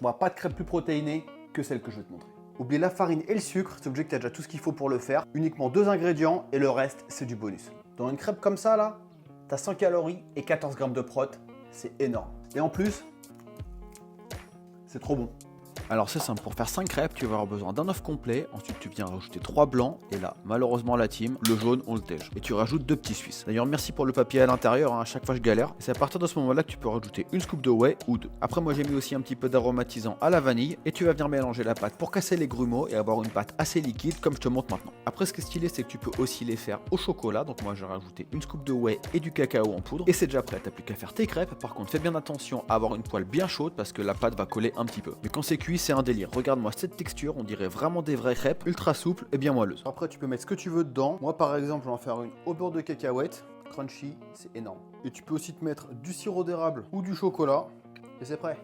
trouveras pas de crêpe plus protéinée que celle que je vais te montrer. Oublie la farine et le sucre, c'est obligé que tu as déjà tout ce qu'il faut pour le faire. Uniquement 2 ingrédients et le reste, c'est du bonus. Dans une crêpe comme ça, là, tu as 100 calories et 14 grammes de prot. C'est énorme. Et en plus, c'est trop bon. Alors c'est simple, pour faire 5 crêpes, tu vas avoir besoin d'un œuf complet, ensuite tu viens rajouter 3 blancs, et là, malheureusement la team, le jaune, on le tège. Et tu rajoutes 2 petits suisses. D'ailleurs, merci pour le papier à l'intérieur, hein, à chaque fois je galère. Et c'est à partir de ce moment-là que tu peux rajouter une scoop de whey ou 2. Après, moi j'ai mis aussi un petit peu d'aromatisant à la vanille, et tu vas venir mélanger la pâte pour casser les grumeaux et avoir une pâte assez liquide, comme je te montre maintenant. Après, ce qui est stylé, c'est que tu peux aussi les faire au chocolat, donc moi j'ai rajouté une scoop de whey et du cacao en poudre, et c'est déjà prêt, t'as plus qu'à faire tes crêpes. Par contre, fais bien attention à avoir une poêle bien chaude, parce que la pâte va coller un petit peu. Mais quand c'est cuit, c'est un délire. Regarde-moi cette texture, on dirait vraiment des vraies crêpes, ultra souples et bien moelleuses. Après, tu peux mettre ce que tu veux dedans. Moi, par exemple, je vais en faire une au beurre de cacahuète. Crunchy, c'est énorme. Et tu peux aussi te mettre du sirop d'érable ou du chocolat. Et c'est prêt.